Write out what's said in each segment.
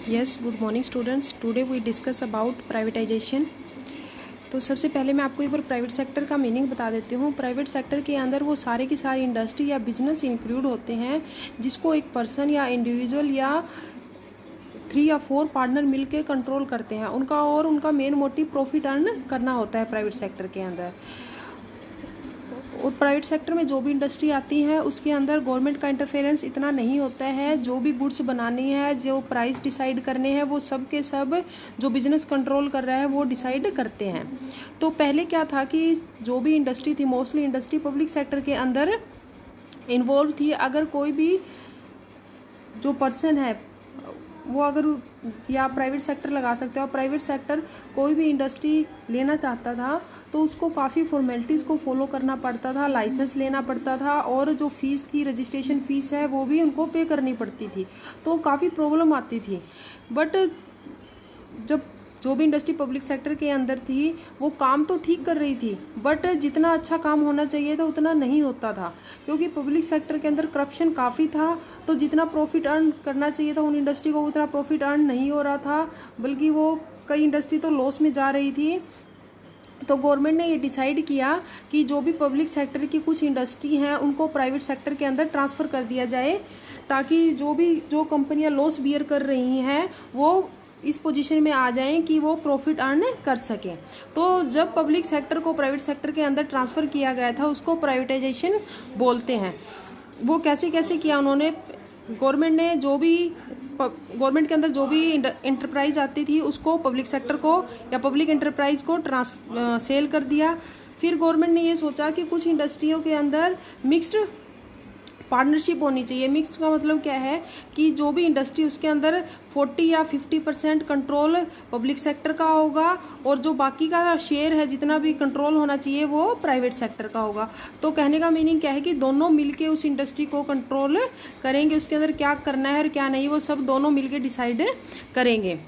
Yes, good morning students. Today we discuss about privatisation. तो सबसे पहले मैं आपको एक बार प्राइवेट सेक्टर का मीनिंग बता देती हूँ। प्राइवेट सेक्टर के अंदर वो सारे की सारी इंडस्ट्री या बिजनेस इंक्लूड होते हैं जिसको एक पर्सन या इंडिविजुअल या 3 या 4 पार्टनर मिलकर कंट्रोल करते हैं उनका मेन मोटिव प्रॉफिट अर्न करना होता है प्राइवेट सेक्टर के अंदर। और प्राइवेट सेक्टर में जो भी इंडस्ट्री आती है उसके अंदर गवर्नमेंट का इंटरफेरेंस इतना नहीं होता है। जो भी गुड्स बनानी है, जो प्राइस डिसाइड करने हैं, वो सब के सब जो बिजनेस कंट्रोल कर रहा है वो डिसाइड करते हैं। तो पहले क्या था कि जो भी इंडस्ट्री थी, मोस्टली इंडस्ट्री पब्लिक सेक्टर के अंदर इन्वॉल्व थी। अगर कोई भी जो पर्सन है वो अगर या प्राइवेट सेक्टर लगा सकते हो, प्राइवेट सेक्टर कोई भी इंडस्ट्री लेना चाहता था तो उसको काफ़ी फॉर्मेलिटीज़ को फॉलो करना पड़ता था, लाइसेंस लेना पड़ता था और जो फीस थी, रजिस्ट्रेशन फीस है, वो भी उनको पे करनी पड़ती थी। तो काफ़ी प्रॉब्लम आती थी। बट जब जो भी इंडस्ट्री पब्लिक सेक्टर के अंदर थी वो काम तो ठीक कर रही थी, बट जितना अच्छा काम होना चाहिए था उतना नहीं होता था, क्योंकि पब्लिक सेक्टर के अंदर करप्शन काफ़ी था। तो जितना प्रॉफिट अर्न करना चाहिए था उन इंडस्ट्री को उतना प्रॉफिट अर्न नहीं हो रहा था, बल्कि वो कई इंडस्ट्री तो लॉस में जा रही थी। तो गवर्नमेंट ने ये डिसाइड किया कि जो भी पब्लिक सेक्टर की कुछ इंडस्ट्री हैं उनको प्राइवेट सेक्टर के अंदर ट्रांसफ़र कर दिया जाए, ताकि जो कंपनियां लॉस बियर कर रही हैं वो इस पोजीशन में आ जाएं कि वो प्रॉफिट अर्न कर सकें। तो जब पब्लिक सेक्टर को प्राइवेट सेक्टर के अंदर ट्रांसफ़र किया गया था उसको प्राइवेटाइजेशन बोलते हैं। वो कैसे कैसे किया उन्होंने, गवर्नमेंट ने गवर्नमेंट के अंदर जो भी इंटरप्राइज आती थी उसको पब्लिक सेक्टर को या पब्लिक इंटरप्राइज को सेल कर दिया। फिर गवर्नमेंट ने ये सोचा कि कुछ इंडस्ट्रियों के अंदर मिक्स्ड पार्टनरशिप होनी चाहिए। मिक्स्ड का मतलब क्या है कि जो भी इंडस्ट्री उसके अंदर 40 या 50% कंट्रोल पब्लिक सेक्टर का होगा और जो बाकी का शेयर है जितना भी कंट्रोल होना चाहिए वो प्राइवेट सेक्टर का होगा। तो कहने का मीनिंग क्या है कि दोनों मिलके उस इंडस्ट्री को कंट्रोल करेंगे, उसके अंदर क्या करना है और क्या नहीं वो सब दोनों मिलके डिसाइड करेंगे।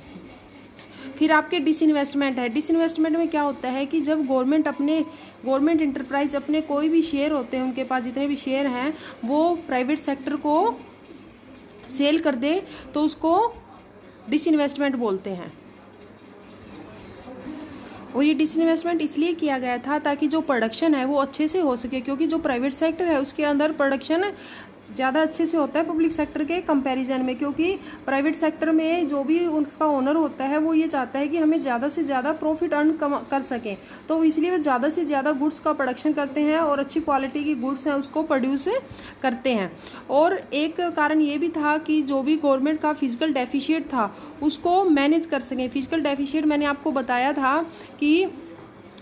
फिर आपके डिसइन्वेस्टमेंट है। डिसइन्वेस्टमेंट में क्या होता है कि जब गवर्नमेंट इंटरप्राइज अपने कोई भी शेयर होते हैं, उनके पास जितने भी शेयर हैं वो प्राइवेट सेक्टर को सेल कर दे तो उसको डिसइन्वेस्टमेंट बोलते हैं। और ये डिसइन्वेस्टमेंट इसलिए किया गया था ताकि जो प्रोडक्शन है वो अच्छे से हो सके, क्योंकि जो प्राइवेट सेक्टर है उसके अंदर प्रोडक्शन ज़्यादा अच्छे से होता है पब्लिक सेक्टर के कंपैरिजन में। क्योंकि प्राइवेट सेक्टर में जो भी उसका ओनर होता है वो ये चाहता है कि हमें ज़्यादा से ज़्यादा प्रॉफिट अर्न कर सकें, तो इसलिए वो ज़्यादा से ज़्यादा गुड्स का प्रोडक्शन करते हैं और अच्छी क्वालिटी की गुड्स हैं उसको प्रोड्यूस करते हैं। और एक कारण ये भी था कि जो भी गवर्नमेंट का फिजिकल डेफिशिएट था उसको मैनेज कर सकें। फिजिकल डेफिशिएट मैंने आपको बताया था कि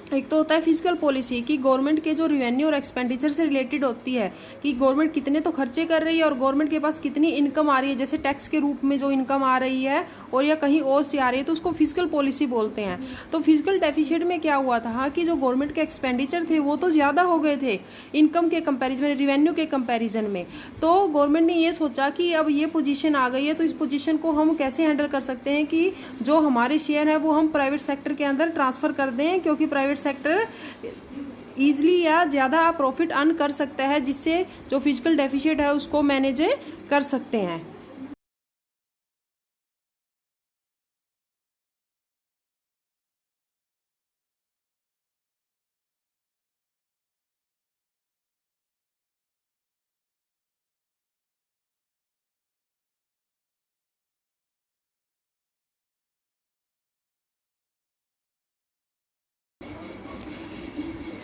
एक तो होता है फिजिकल पॉलिसी कि गवर्नमेंट के जो रेवेन्यू और एक्सपेंडिचर से रिलेटेड होती है कि गवर्नमेंट कितने तो खर्चे कर रही है और गवर्नमेंट के पास कितनी इनकम आ रही है, जैसे टैक्स के रूप में जो इनकम आ रही है और या कहीं और से आ रही है, तो उसको फिजिकल पॉलिसी बोलते हैं। तो फिजिकल डेफिशिएट में क्या हुआ था कि जो गवर्नमेंट के एक्सपेंडिचर थे वो तो ज़्यादा हो गए थे इनकम के कंपेरिजन में, रेवेन्यू के कंपेरिजन में। तो गवर्नमेंट ने ये सोचा कि अब ये पोजीशन आ गई है तो इस पोजीशन को हम कैसे हैंडल कर सकते हैं कि जो हमारे शेयर है वो हम प्राइवेट सेक्टर के अंदर ट्रांसफ़र कर दें, क्योंकि प्राइवेट सेक्टर ईजिली या ज़्यादा प्रॉफिट अर्न कर सकता है, जिससे जो फिजिकल डेफिशिएट है उसको मैनेज कर सकते हैं।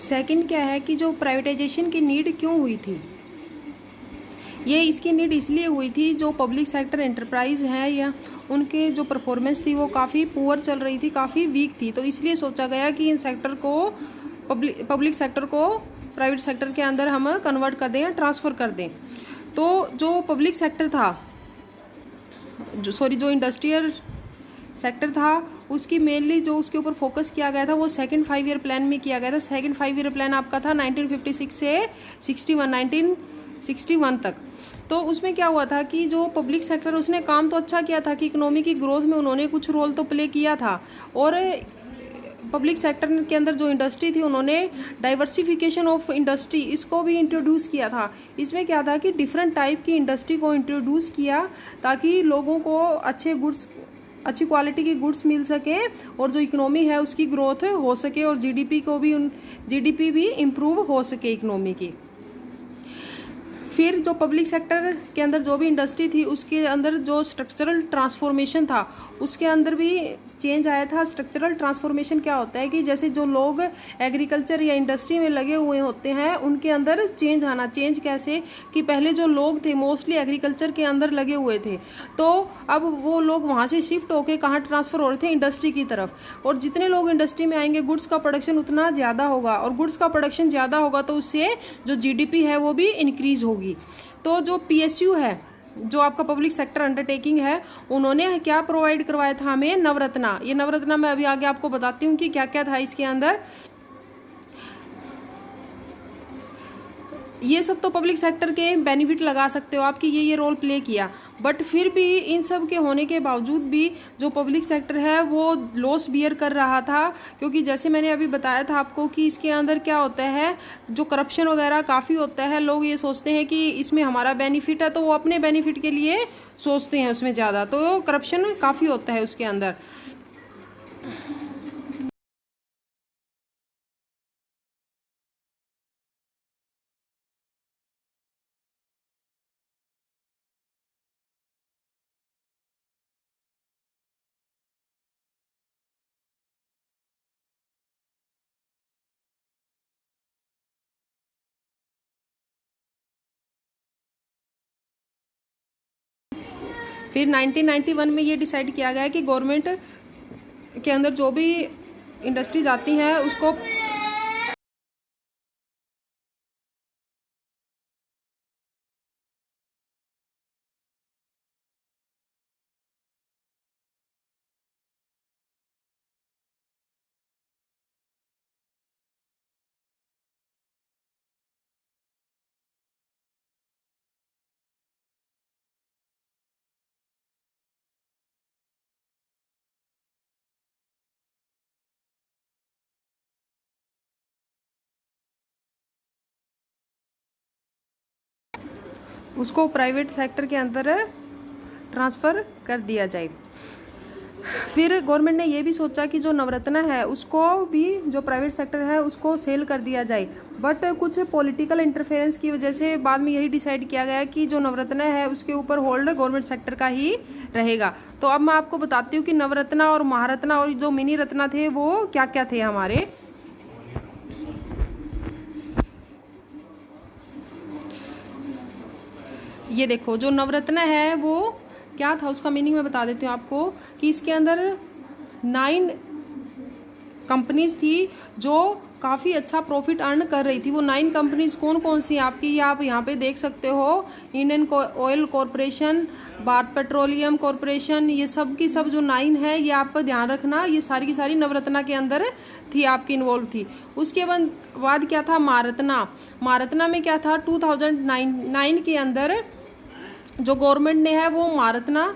सेकंड क्या है कि जो प्राइवेटाइजेशन की नीड क्यों हुई थी, ये इसकी नीड इसलिए हुई थी जो पब्लिक सेक्टर एंटरप्राइज है या उनके जो परफॉर्मेंस थी वो काफ़ी पुअर चल रही थी, काफ़ी वीक थी। तो इसलिए सोचा गया कि इन सेक्टर को पब्लिक सेक्टर को प्राइवेट सेक्टर के अंदर हम कन्वर्ट कर दें या ट्रांसफ़र कर दें। तो जो पब्लिक सेक्टर था जो इंडस्ट्रियल सेक्टर था उसकी मेनली जो उसके ऊपर फोकस किया गया था वो सेकंड 5 ईयर प्लान में किया गया था। सेकंड 5 ईयर प्लान आपका था 1956 से 1961 तक। तो उसमें क्या हुआ था कि जो पब्लिक सेक्टर उसने काम तो अच्छा किया था कि इकोनॉमी की ग्रोथ में उन्होंने कुछ रोल तो प्ले किया था, और पब्लिक सेक्टर के अंदर जो इंडस्ट्री थी उन्होंने डाइवर्सिफिकेशन ऑफ इंडस्ट्री इसको भी इंट्रोड्यूस किया था। इसमें क्या था कि डिफरेंट टाइप की इंडस्ट्री को इंट्रोड्यूस किया ताकि लोगों को अच्छे गुड्स अच्छी क्वालिटी की गुड्स मिल सके और जो इकोनॉमी है उसकी ग्रोथ हो सके और जीडीपी भी इम्प्रूव हो सके इकोनॉमी की। फिर जो पब्लिक सेक्टर के अंदर जो भी इंडस्ट्री थी उसके अंदर जो स्ट्रक्चरल ट्रांसफॉर्मेशन था उसके अंदर भी चेंज आया था। स्ट्रक्चरल ट्रांसफॉर्मेशन क्या होता है कि जैसे जो लोग एग्रीकल्चर या इंडस्ट्री में लगे हुए होते हैं उनके अंदर चेंज आना। चेंज कैसे कि पहले जो लोग थे मोस्टली एग्रीकल्चर के अंदर लगे हुए थे, तो अब वो लोग वहाँ से शिफ्ट होकर कहाँ ट्रांसफर हो रहे थे, इंडस्ट्री की तरफ। और जितने लोग इंडस्ट्री में आएंगे गुड्स का प्रोडक्शन उतना ज़्यादा होगा और गुड्स का प्रोडक्शन ज़्यादा होगा तो उससे जो जीडीपी है वो भी इंक्रीज होगी। तो जो पीएसयू है, जो आपका पब्लिक सेक्टर अंडरटेकिंग है, उन्होंने क्या प्रोवाइड करवाया था हमें, नवरत्ना। ये नवरत्ना मैं अभी आगे आपको बताती हूँ कि क्या क्या था इसके अंदर। ये सब तो पब्लिक सेक्टर के बेनिफिट लगा सकते हो आपकी ये रोल प्ले किया, बट फिर भी इन सब के होने के बावजूद भी जो पब्लिक सेक्टर है वो लॉस बियर कर रहा था, क्योंकि जैसे मैंने अभी बताया था आपको कि इसके अंदर क्या होता है, जो करप्शन वगैरह काफ़ी होता है। लोग ये सोचते हैं कि इसमें हमारा बेनिफिट है तो वो अपने बेनिफिट के लिए सोचते हैं उसमें ज़्यादा, तो करप्शन काफ़ी होता है उसके अंदर। फिर 1991 में ये डिसाइड किया गया कि गवर्नमेंट के अंदर जो भी इंडस्ट्रीज आती हैं उसको उसको प्राइवेट सेक्टर के अंदर ट्रांसफ़र कर दिया जाए। फिर गवर्नमेंट ने ये भी सोचा कि जो नवरत्ना है उसको भी, जो प्राइवेट सेक्टर है उसको सेल कर दिया जाए, बट कुछ पॉलिटिकल इंटरफेरेंस की वजह से बाद में यही डिसाइड किया गया कि जो नवरत्ना है उसके ऊपर होल्ड गवर्नमेंट सेक्टर का ही रहेगा। तो अब मैं आपको बताती हूँ कि नवरत्ना और महारत्ना और जो मिनी रत्ना थे वो क्या क्या थे हमारे। ये देखो जो नवरत्ना है वो क्या था, उसका मीनिंग मैं बता देती हूँ आपको कि इसके अंदर 9 कंपनीज थी जो काफ़ी अच्छा प्रॉफिट अर्न कर रही थी। वो 9 कंपनीज कौन कौन सी आपकी, ये आप यहाँ पे देख सकते हो। Indian oil corporation, Bharat petroleum corporation, ये सब की सब जो 9 है ये आपका ध्यान रखना, ये सारी की सारी नवरत्ना के अंदर थी, आपकी इन्वॉल्व थी। उसके बाद क्या था, महारत्ना। महारत्ना में क्या था, 2009 के अंदर जो गवर्नमेंट ने है वो महारत्ना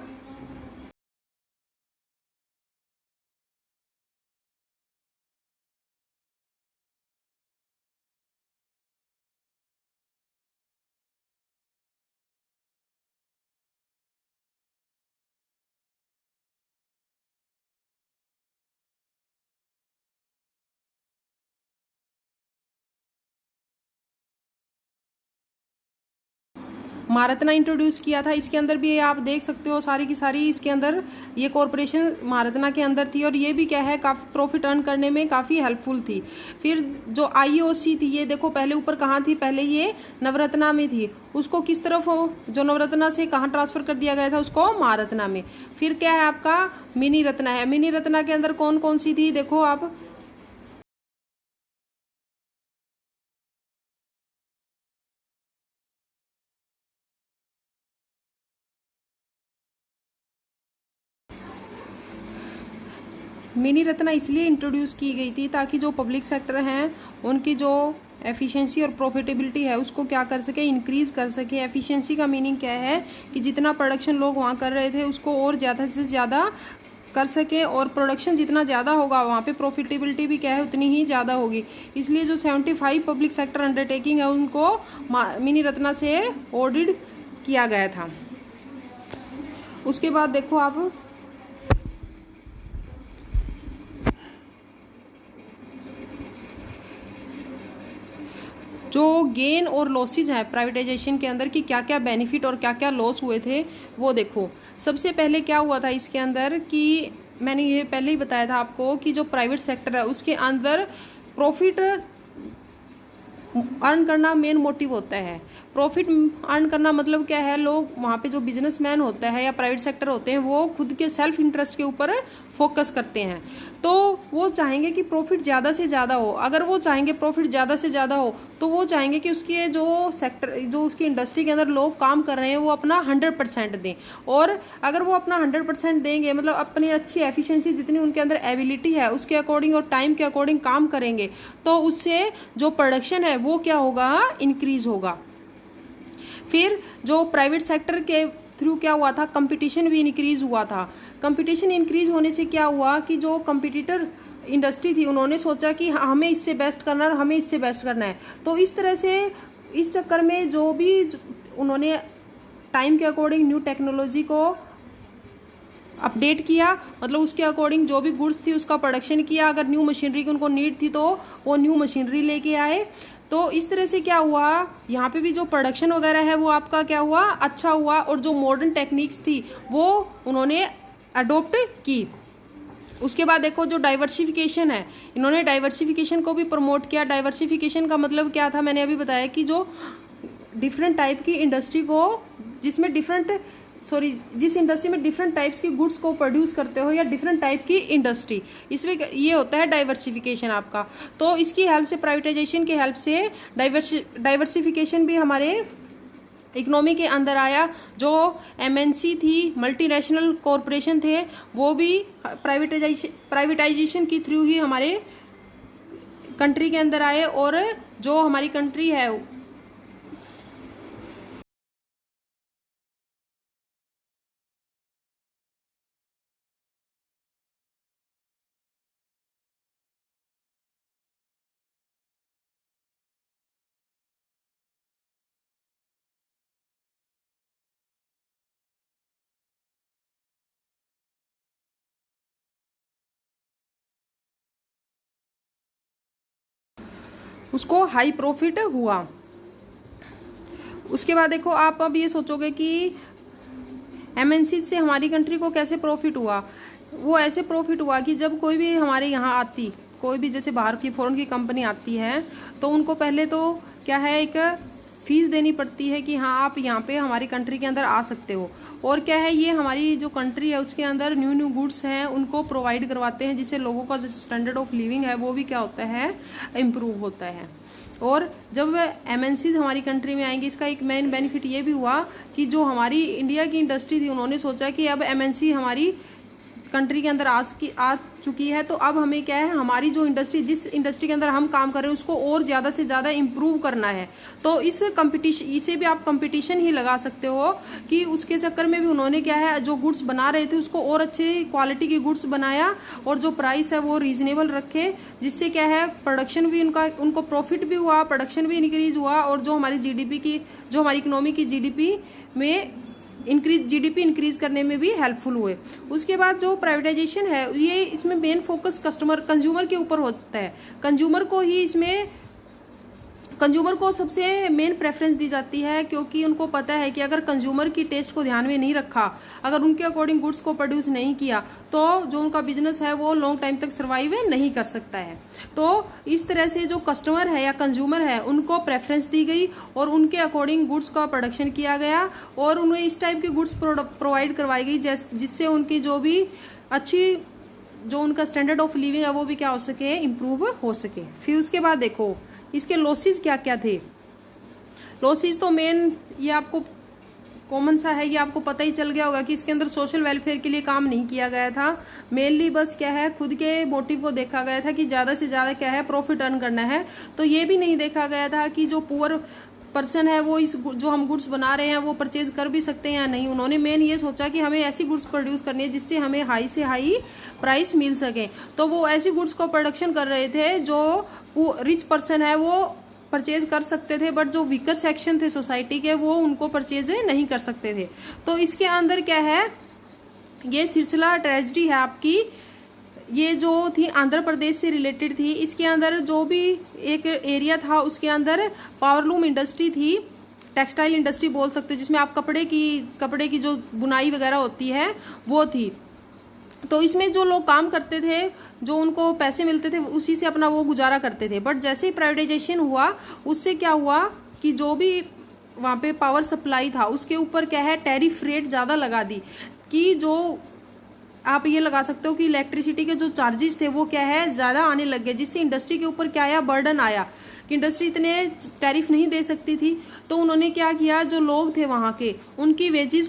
महारत्ना इंट्रोड्यूस किया था। इसके अंदर भी आप देख सकते हो सारी की सारी इसके अंदर ये कॉरपोरेशन महारत्ना के अंदर थी और ये भी क्या है काफ़ी प्रॉफिट अर्न करने में काफ़ी हेल्पफुल थी। फिर जो आईओसी थी, ये देखो पहले ऊपर कहाँ थी, पहले ये नवरत्ना में थी, उसको किस तरफ हो, जो नवरत्ना से कहाँ ट्रांसफर कर दिया गया था, उसको महारत्ना में। फिर क्या है आपका मिनी रत्ना है। मिनी रत्ना के अंदर कौन कौन सी थी, देखो आप, मिनी रत्ना इसलिए इंट्रोड्यूस की गई थी ताकि जो पब्लिक सेक्टर हैं उनकी जो एफिशिएंसी और प्रॉफिटेबिलिटी है उसको क्या कर सके, इंक्रीज कर सके। एफिशिएंसी का मीनिंग क्या है कि जितना प्रोडक्शन लोग वहाँ कर रहे थे उसको और ज़्यादा से ज़्यादा कर सके, और प्रोडक्शन जितना ज़्यादा होगा वहाँ पे प्रॉफिटेबिलिटी भी क्या है उतनी ही ज़्यादा होगी। इसलिए जो 75 पब्लिक सेक्टर अंडरटेकिंग है उनको मिनी रत्ना से ऑडिट किया गया था। उसके बाद देखो आप गेन और लॉसेज हैं प्राइवेटाइजेशन के अंदर, कि क्या क्या बेनिफिट और क्या क्या लॉस हुए थे वो देखो। सबसे पहले क्या हुआ था इसके अंदर, कि मैंने ये पहले ही बताया था आपको कि जो प्राइवेट सेक्टर है उसके अंदर प्रॉफिट अर्न करना मेन मोटिव होता है। प्रॉफिट अर्न करना मतलब क्या है, लोग वहाँ पे जो बिजनेसमैन होता है या प्राइवेट सेक्टर होते हैं वो खुद के सेल्फ इंटरेस्ट के ऊपर फोकस करते हैं। तो वो चाहेंगे कि प्रॉफिट ज़्यादा से ज़्यादा हो। अगर वो चाहेंगे प्रॉफिट ज़्यादा से ज़्यादा हो तो वो चाहेंगे कि उसके जो सेक्टर, जो उसकी इंडस्ट्री के अंदर लोग काम कर रहे हैं वो अपना 100% दें। और अगर वो अपना 100% देंगे, मतलब अपनी अच्छी एफिशिएंसी जितनी उनके अंदर एबिलिटी है उसके अकॉर्डिंग और टाइम के अकॉर्डिंग काम करेंगे, तो उससे जो प्रोडक्शन है वो क्या होगा, इंक्रीज होगा। फिर जो प्राइवेट सेक्टर के थ्रू क्या हुआ था, कंपटीशन भी इंक्रीज हुआ था। कंपटीशन इंक्रीज होने से क्या हुआ कि जो कंपटीटर इंडस्ट्री थी उन्होंने सोचा कि हमें इससे बेस्ट करना है, हमें इससे बेस्ट करना है। तो इस तरह से इस चक्कर में जो भी उन्होंने टाइम के अकॉर्डिंग न्यू टेक्नोलॉजी को अपडेट किया, मतलब उसके अकॉर्डिंग जो भी गुड्स थी उसका प्रोडक्शन किया। अगर न्यू मशीनरी की उनको नीड थी तो वो न्यू मशीनरी लेके आए। तो इस तरह से क्या हुआ, यहाँ पे भी जो प्रोडक्शन वगैरह है वो आपका क्या हुआ, अच्छा हुआ। और जो मॉडर्न टेक्निक्स थी वो उन्होंने अडोप्ट की। उसके बाद देखो जो डाइवर्सिफिकेशन है, इन्होंने डाइवर्सिफिकेशन को भी प्रमोट किया। डाइवर्सिफिकेशन का मतलब क्या था, मैंने अभी बताया कि जो डिफरेंट टाइप की इंडस्ट्री को, जिस इंडस्ट्री में डिफरेंट टाइप्स की गुड्स को प्रोड्यूस करते हो या डिफरेंट टाइप की इंडस्ट्री, इसमें ये होता है डाइवर्सिफिकेशन आपका। तो इसकी हेल्प से, प्राइवेटाइजेशन की हेल्प से डाइवर्सिफिकेशन भी हमारे इकोनॉमी के अंदर आया। जो एमएनसी थी, मल्टीनेशनल कॉरपोरेशन थे, वो भी प्राइवेटाइजेशन के थ्रू ही हमारे कंट्री के अंदर आए। और जो हमारी कंट्री है उसको हाई प्रॉफिट हुआ। उसके बाद देखो आप अब ये सोचोगे कि एमएनसी से हमारी कंट्री को कैसे प्रॉफिट हुआ। वो ऐसे प्रॉफिट हुआ कि जब कोई भी हमारे यहाँ आती, कोई भी जैसे बाहर की फॉरेन की कंपनी आती है तो उनको पहले तो क्या है, एक फीस देनी पड़ती है कि हाँ आप यहाँ पे हमारी कंट्री के अंदर आ सकते हो। और क्या है, ये हमारी जो कंट्री है उसके अंदर न्यू न्यू गुड्स हैं उनको प्रोवाइड करवाते हैं, जिससे लोगों का जो स्टैंडर्ड ऑफ लिविंग है वो भी क्या होता है, इम्प्रूव होता है। और जब एमएनसीज हमारी कंट्री में आएंगी, इसका एक मेन बेनिफिट ये भी हुआ कि जो हमारी इंडिया की इंडस्ट्री थी उन्होंने सोचा कि अब एमएनसी हमारी कंट्री के अंदर आ चुकी है, तो अब हमें क्या है, हमारी जो इंडस्ट्री, जिस इंडस्ट्री के अंदर हम काम कर रहे हैं उसको और ज़्यादा से ज़्यादा इम्प्रूव करना है। तो इस कंपटीशन, इसे भी आप कंपटीशन ही लगा सकते हो कि उसके चक्कर में भी उन्होंने क्या है, जो गुड्स बना रहे थे उसको और अच्छी क्वालिटी की गुड्स बनाया और जो प्राइस है वो रीजनेबल रखे, जिससे क्या है प्रोडक्शन भी उनको प्रॉफिट भी हुआ, प्रोडक्शन भी इंक्रीज हुआ और जो हमारी जीडीपी की, जो हमारी इकोनॉमी की जीडीपी इंक्रीज करने में भी हेल्पफुल हुए। उसके बाद जो प्राइवेटाइजेशन है ये, इसमें मेन फोकस कंज्यूमर के ऊपर होता है। कंज्यूमर को सबसे मेन प्रेफरेंस दी जाती है, क्योंकि उनको पता है कि अगर कंज्यूमर की टेस्ट को ध्यान में नहीं रखा, अगर उनके अकॉर्डिंग गुड्स को प्रोड्यूस नहीं किया, तो जो उनका बिजनेस है वो लॉन्ग टाइम तक सर्वाइव नहीं कर सकता है। तो इस तरह से जो कस्टमर है या कंज्यूमर है उनको प्रेफरेंस दी गई और उनके अकॉर्डिंग गुड्स का प्रोडक्शन किया गया और उन्हें इस टाइप की गुड्स प्रोवाइड करवाई गई जिससे उनकी जो भी अच्छी, जो उनका स्टैंडर्ड ऑफ लिविंग है वो भी क्या हो सके, इम्प्रूव हो सके। फिर उसके बाद देखो इसके लॉसेस क्या क्या थे। लॉसेस तो मेन ये आपको कॉमन सा है, ये आपको पता ही चल गया होगा कि इसके अंदर सोशल वेलफेयर के लिए काम नहीं किया गया था। मेनली बस क्या है, खुद के मोटिव को देखा गया था कि ज्यादा से ज्यादा क्या है, प्रॉफिट अर्न करना है। तो ये भी नहीं देखा गया था कि जो पुअर पर्सन है वो इस जो हम गुड्स बना रहे हैं वो परचेज कर भी सकते हैं या नहीं। उन्होंने मेन ये सोचा कि हमें ऐसी गुड्स प्रोड्यूस करनी है जिससे हमें हाई से हाई प्राइस मिल सके। तो वो ऐसी गुड्स को प्रोडक्शन कर रहे थे जो रिच पर्सन है वो परचेज कर सकते थे, बट जो वीकर सेक्शन थे सोसाइटी के वो उनको परचेज नहीं कर सकते थे। तो इसके अंदर क्या है, ये सिलसिला ट्रेजेडी है आपकी ये जो थी आंध्र प्रदेश से रिलेटेड थी। इसके अंदर जो भी एक एरिया था उसके अंदर पावरलूम इंडस्ट्री थी, टेक्सटाइल इंडस्ट्री बोल सकते हो, जिसमें आप कपड़े की जो बुनाई वगैरह होती है वो थी। तो इसमें जो लोग काम करते थे, जो उनको पैसे मिलते थे, उसी से अपना वो गुजारा करते थे। बट जैसे ही प्राइवेटाइजेशन हुआ उससे क्या हुआ कि जो भी वहाँ पे पावर सप्लाई था उसके ऊपर क्या है टैरिफ रेट ज़्यादा लगा दी, कि जो आप ये लगा सकते हो कि इलेक्ट्रिसिटी के जो चार्जेस थे वो क्या है ज़्यादा आने लग गए, जिससे इंडस्ट्री के ऊपर क्या आया बर्डन आया कि इंडस्ट्री इतने टैरिफ नहीं दे सकती थी। तो उन्होंने क्या किया, जो लोग थे वहाँ के उनकी वेजेस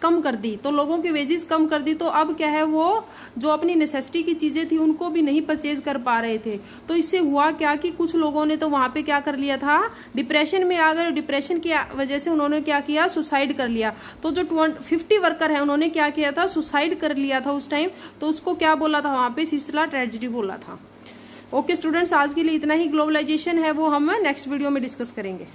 कम कर दी। तो लोगों की वेजेस कम कर दी तो अब क्या है वो जो अपनी नेसेसिटी की चीज़ें थी उनको भी नहीं परचेज कर पा रहे थे। तो इससे हुआ क्या कि कुछ लोगों ने तो वहाँ पे क्या कर लिया था, डिप्रेशन में आ गए। डिप्रेशन की वजह से उन्होंने क्या किया, सुसाइड कर लिया। तो जो 50 वर्कर है उन्होंने क्या किया था, सुसाइड कर लिया था उस टाइम। तो उसको क्या बोला था वहाँ पे, सिलसिला ट्रेजेडी बोला था। ओके स्टूडेंट्स, आज के लिए इतना ही। ग्लोबलाइजेशन है वो हम नेक्स्ट वीडियो में डिस्कस करेंगे।